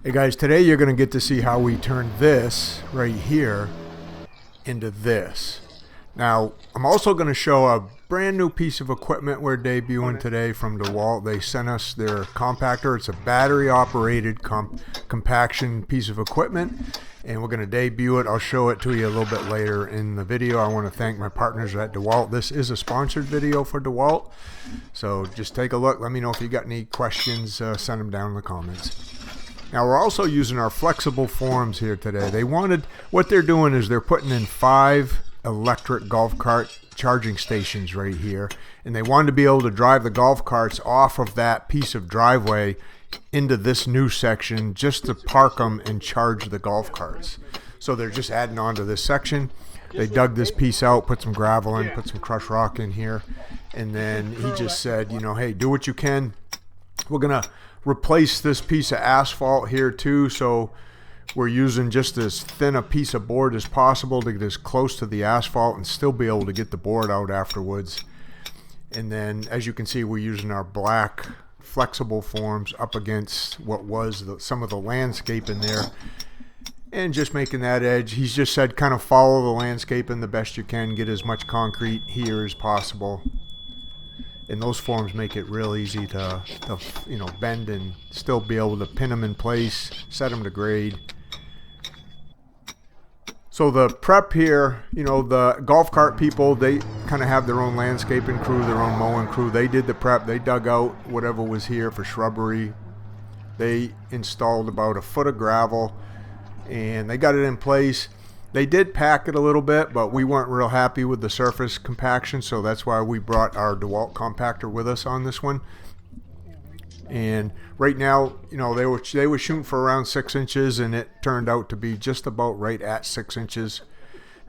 Hey guys, today you're going to get to see how we turn this right here into this. Now, I'm also going to show a brand new piece of equipment we're debuting today from DeWalt. They sent us their compactor. It's a battery operated compaction piece of equipment, and we're going to debut it. I'll show it to you a little bit later in the video. I want to thank my partners at DeWalt. This is a sponsored video for DeWalt, so just take a look. Let me know if you got any questions. Send them down in the comments. Now we're also using our flexible forms here today. What they're doing is they're putting in 5 electric golf cart charging stations right here, and they wanted to be able to drive the golf carts off of that piece of driveway into this new section just to park them and charge the golf carts. So they're just adding on to this section. They dug this piece out, put some gravel in, put some crushed rock in here, and then he just said, you know, hey, do what you can. We're gonna replace this piece of asphalt here too, so we're using just as thin a piece of board as possible to get as close to the asphalt and still be able to get the board out afterwards. And then as you can see, we're using our black flexible forms up against what was some of the landscape in there and just making that edge. He's just said kind of follow the landscape in the best you can, get as much concrete here as possible. And those forms make it real easy to you know, bend and still be able to pin them in place, set them to grade. So the prep here, you know, the golf cart people, they kind of have their own landscaping crew, their own mowing crew. They did the prep. They dug out whatever was here for shrubbery. They installed about a foot of gravel and they got it in place. They did pack it a little bit, but we weren't real happy with the surface compaction, so that's why we brought our DeWalt compactor with us on this one. And right now, you know, they were shooting for around 6 inches, and it turned out to be just about right at 6 inches.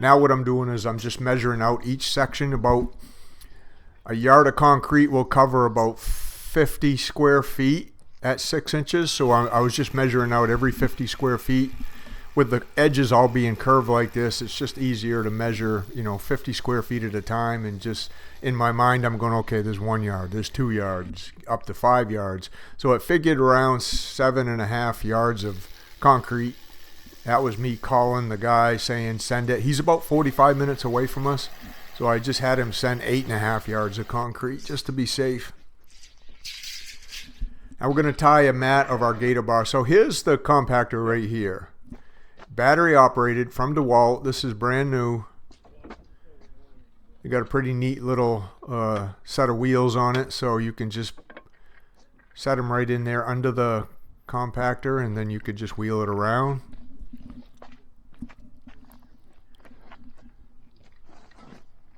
Now what I'm doing is I'm just measuring out each section. About a yard of concrete will cover about 50 square feet at 6 inches, so I was just measuring out every 50 square feet. With the edges all being curved like this, it's just easier to measure, you know, 50 square feet at a time. And just in my mind, I'm going, okay, there's 1 yard, there's 2 yards, up to 5 yards. So it figured around 7.5 yards of concrete. That was me calling the guy saying, send it. He's about 45 minutes away from us. So I just had him send 8.5 yards of concrete just to be safe. Now we're going to tie a mat of our gator bar. So here's the compactor right here. Battery operated from DeWalt. This is brand new. You got a pretty neat little set of wheels on it, so you can just set them right in there under the compactor, and then you could just wheel it around.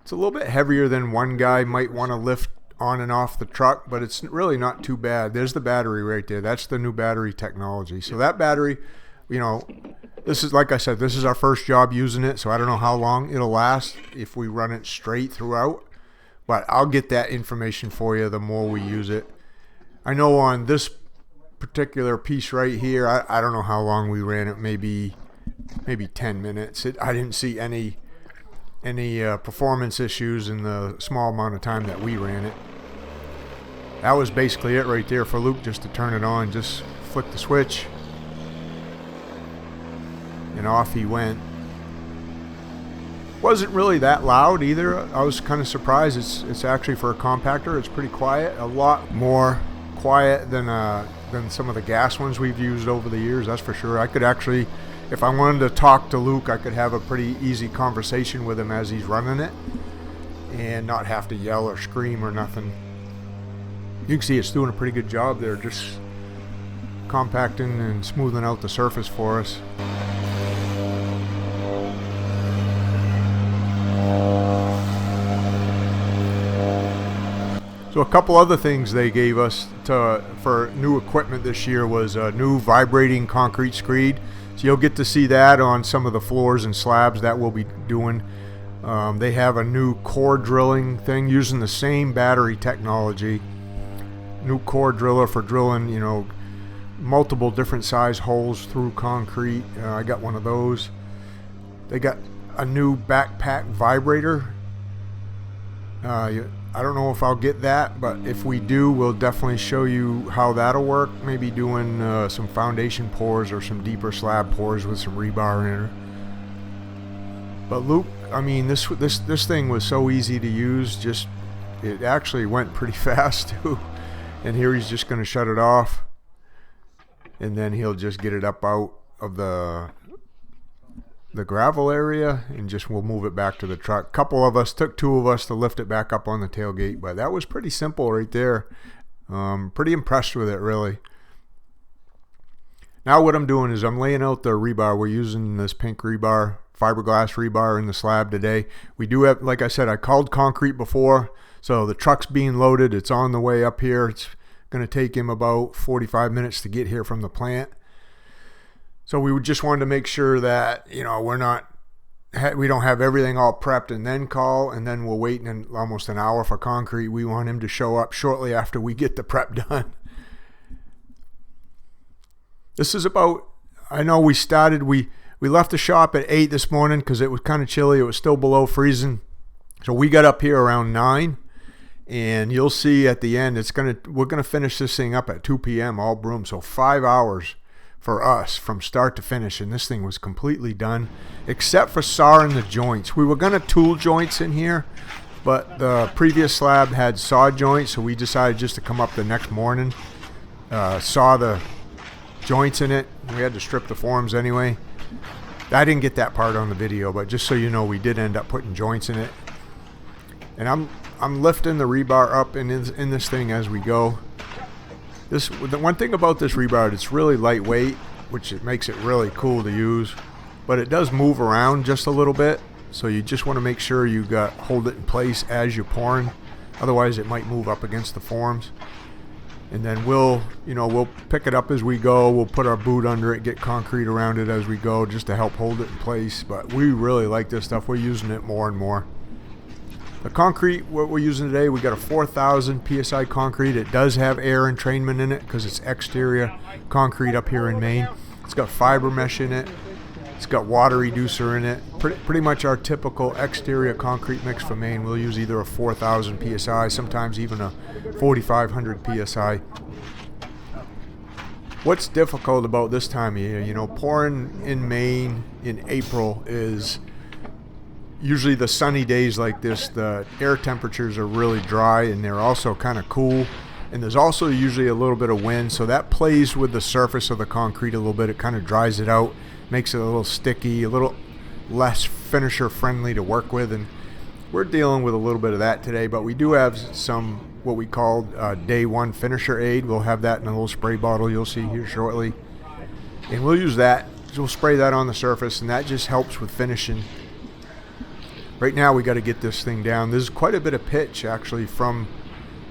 It's a little bit heavier than one guy might want to lift on and off the truck, but it's really not too bad. There's the battery right there. That's the new battery technology. So that battery, you know, this is, like I said, this is our first job using it, so I don't know how long it'll last if we run it straight throughout, but I'll get that information for you the more we use it. I know on this particular piece right here, I don't know how long we ran it, maybe 10 minutes. I didn't see any performance issues in the small amount of time that we ran it. That was basically it right there for Luke, just to turn it on. Just flick the switch and off he went. Wasn't really that loud either. I was kind of surprised. It's actually, for a compactor, it's pretty quiet. A lot more quiet than some of the gas ones we've used over the years, that's for sure. I could actually, if I wanted to talk to Luke, I could have a pretty easy conversation with him as he's running it and not have to yell or scream or nothing. You can see it's doing a pretty good job there, just compacting and smoothing out the surface for us. So a couple other things they gave us for new equipment this year was a new vibrating concrete screed. So you'll get to see that on some of the floors and slabs that we'll be doing. They have a new core drilling thing using the same battery technology. New core driller for drilling, you know, multiple different size holes through concrete. I got one of those. They got a new backpack vibrator. I don't know if I'll get that, but if we do, we'll definitely show you how that'll work. Maybe doing some foundation pours or some deeper slab pours with some rebar in it. But Luke, I mean, this thing was so easy to use. Just it actually went pretty fast too. And here he's just going to shut it off, and then he'll just get it up out of the gravel area, and just we'll move it back to the truck. Took two of us to lift it back up on the tailgate, but that was pretty simple right there. Pretty impressed with it, really. Now what I'm doing is I'm laying out the rebar. We're using this pink rebar, fiberglass rebar in the slab today. We do have, like I said, I called concrete before, so the truck's being loaded. It's on the way up here. It's going to take him about 45 minutes to get here from the plant. So we just wanted to make sure that, you know, we don't have everything all prepped and then call, and then we'll wait almost an hour for concrete. We want him to show up shortly after we get the prep done. This is about, I know we left the shop at 8 this morning because it was kind of chilly. It was still below freezing. So we got up here around 9, and you'll see at the end, we're gonna finish this thing up at 2 p.m. all broom. So 5 hours for us from start to finish, and this thing was completely done except for sawing the joints. We were gonna tool joints in here, but the previous slab had saw joints, so we decided just to come up the next morning, saw the joints in it. We had to strip the forms anyway. I didn't get that part on the video, but just so you know, we did end up putting joints in it. And I'm lifting the rebar up in this thing as we go. The one thing about this rebar, it's really lightweight, which it makes it really cool to use, but it does move around just a little bit, so you just want to make sure you hold it in place as you're pouring. Otherwise it might move up against the forms. And then we'll pick it up as we go. We'll put our boot under it, get concrete around it as we go, just to help hold it in place. But we really like this stuff. We're using it more and more. The concrete, what we're using today, we got a 4,000 PSI concrete. It does have air entrainment in it because it's exterior concrete up here in Maine. It's got fiber mesh in it. It's got water reducer in it. Pretty much our typical exterior concrete mix for Maine. We'll use either a 4,000 PSI, sometimes even a 4,500 PSI. What's difficult about this time of year, you know, pouring in Maine in April is usually the sunny days like this, the air temperatures are really dry and they're also kind of cool. And there's also usually a little bit of wind, so that plays with the surface of the concrete a little bit. It kind of dries it out, makes it a little sticky, a little less finisher friendly to work with. And we're dealing with a little bit of that today, but we do have some what we call day one finisher aid. We'll have that in a little spray bottle you'll see here shortly. And we'll use that. We'll spray that on the surface, and that just helps with finishing. Right now we got to get this thing down. There's quite a bit of pitch actually from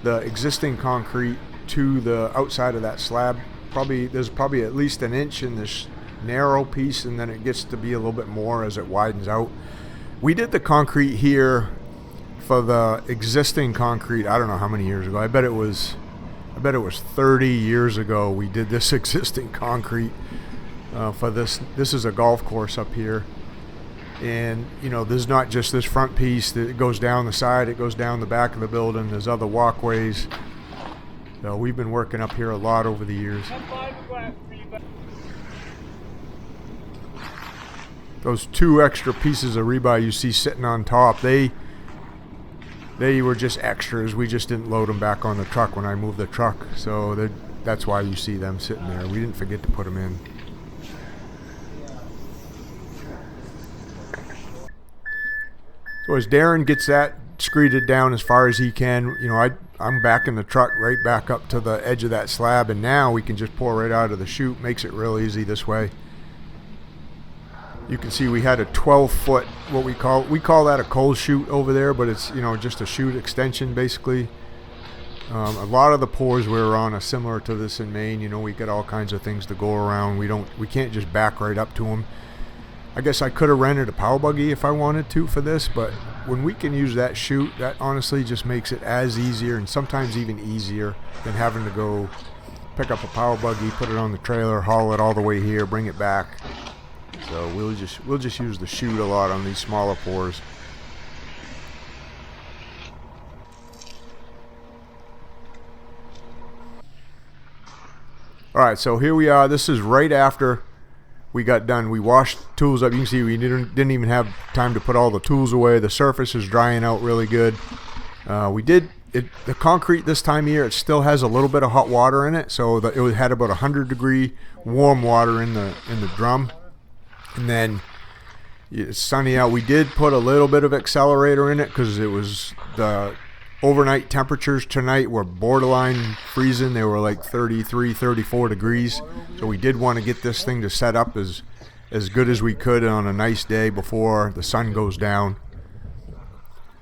the existing concrete to the outside of that slab. There's probably at least an inch in this narrow piece, and then it gets to be a little bit more as it widens out. We did the concrete here for the existing concrete, I don't know how many years ago. I bet it was 30 years ago we did this existing concrete for this. This is a golf course up here. And, you know, there's not just this front piece that goes down the side, it goes down the back of the building. There's other walkways. So we've been working up here a lot over the years. Those two extra pieces of rebar you see sitting on top, they were just extras. We just didn't load them back on the truck when I moved the truck. So that's why you see them sitting there. We didn't forget to put them in. So as Darren gets that screeded down as far as he can, you know, I'm backing the truck right back up to the edge of that slab, and now we can just pour right out of the chute. Makes it real easy this way. You can see we had a 12-foot, what we call that a cold chute over there, but it's, you know, just a chute extension basically. A lot of the pours we were on are similar to this in Maine. You know, we got all kinds of things to go around. We can't just back right up to them. I guess I could have rented a power buggy if I wanted to for this, but when we can use that chute, that honestly just makes it as easier and sometimes even easier than having to go pick up a power buggy, put it on the trailer, haul it all the way here, bring it back. So we'll just use the chute a lot on these smaller pours. All right, so here we are. This is right after we got done. We washed tools up. You can see we didn't even have time to put all the tools away. The surface is drying out really good. The concrete this time of year, it still has a little bit of hot water in it, so it had about 100-degree warm water in the drum. And then it's sunny out. We did put a little bit of accelerator in it because it was the overnight temperatures tonight were borderline freezing. They were like 33, 34 degrees. So we did want to get this thing to set up as good as we could on a nice day before the sun goes down.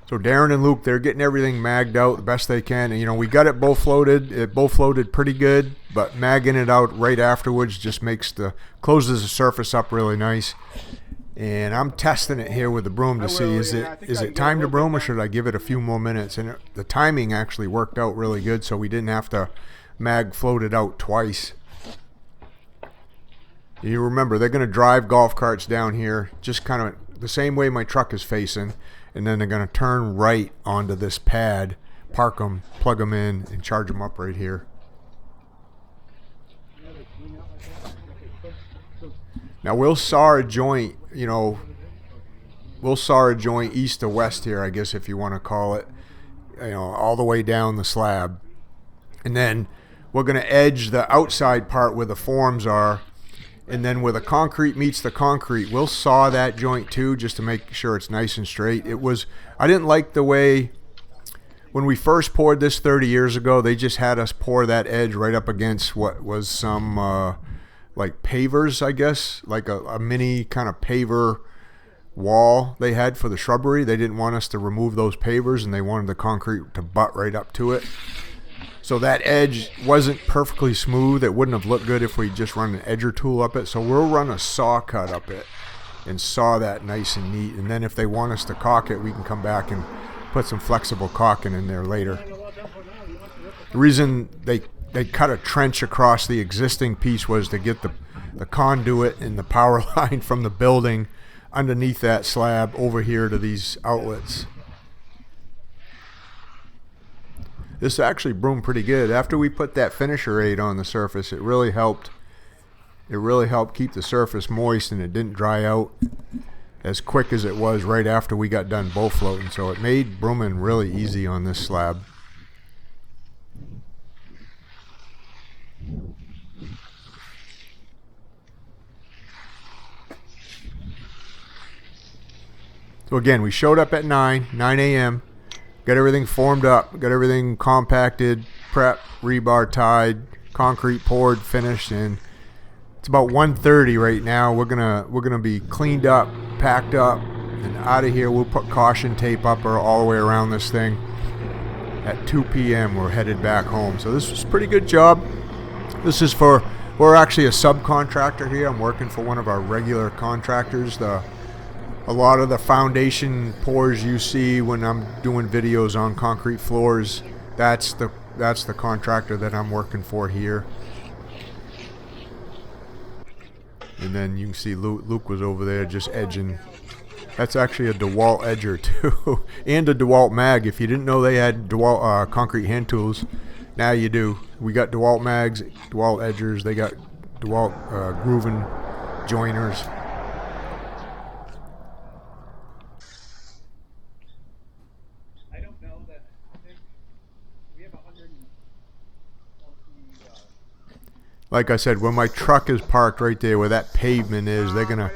So Darren and Luke, they're getting everything magged out the best they can. And, you know, we got it both floated. It both floated pretty good, but magging it out right afterwards just closes the surface up really nice. And I'm testing it here with the broom to see is it time to broom or should I give it a few more minutes? And the timing actually worked out really good, so we didn't have to float it out twice. You remember, they're going to drive golf carts down here just kind of the same way my truck is facing, and then they're going to turn right onto this pad, park them, plug them in, and charge them up right here. Now we'll saw a joint, east to west here, I guess if you want to call it, all the way down the slab. And then we're going to edge the outside part where the forms are, and then where the concrete meets the concrete, we'll saw that joint too, just to make sure it's nice and straight. I didn't like the way, when we first poured this 30 years ago, they just had us pour that edge right up against what was some like pavers, I guess, like a mini kind of paver wall they had for the shrubbery. They didn't want us to remove those pavers, and they wanted the concrete to butt right up to it. So that edge wasn't perfectly smooth. It wouldn't have looked good if we just run an edger tool up it. So we'll run a saw cut up it and saw that nice and neat. And then if they want us to caulk it, we can come back and put some flexible caulking in there later. The reason they cut a trench across the existing piece was to get the conduit and the power line from the building underneath that slab over here to these outlets. This actually broomed pretty good. After we put that finisher aid on the surface, it really helped keep the surface moist, and it didn't dry out as quick as it was right after we got done both floating. So it made brooming really easy on this slab. So again, we showed up at 9 a.m., got everything formed up, got everything compacted, prepped, rebar tied, concrete poured, finished, and it's about 1:30 right now. We're gonna be cleaned up, packed up, and out of here. We'll put caution tape up or all the way around this thing. At 2 p.m. we're headed back home. So this was a pretty good job. We're actually a subcontractor here. I'm working for one of our regular contractors. A lot of the foundation pours you see when I'm doing videos on concrete floors, that's the contractor that I'm working for here. And then you can see Luke was over there just edging. That's actually a DeWalt edger too, and a DeWalt mag. If you didn't know they had DeWalt concrete hand tools, now you do. We got DeWalt mags, DeWalt edgers. They got DeWalt grooving joiners. Like I said, when my truck is parked right there where that pavement is, they're gonna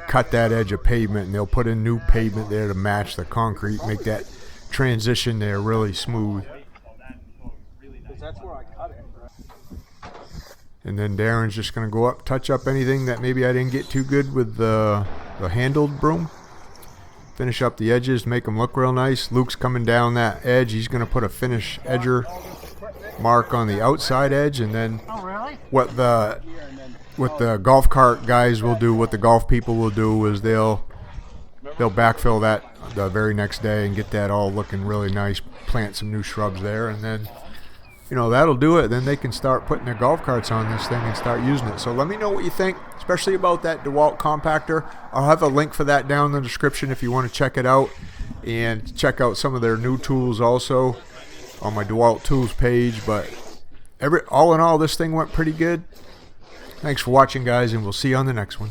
cut that edge of pavement, and they'll put in new pavement there to match the concrete, make that transition there really smooth. And then Darren's just gonna go up, touch up anything that maybe I didn't get too good with the handled broom. Finish up the edges, make them look real nice. Luke's coming down that edge. He's gonna put a finish edger mark on the outside edge, and then what the golf cart guys will do, what the golf people will do is they'll backfill that the very next day and get that all looking really nice, plant some new shrubs there, and then that'll do it. Then they can start putting their golf carts on this thing and start using it. So let me know what you think, especially about that DeWalt compactor. I'll have a link for that down in the description if you want to check it out, and check out some of their new tools also on my DeWalt tools page. But all in all, this thing went pretty good. Thanks for watching, guys, and we'll see you on the next one.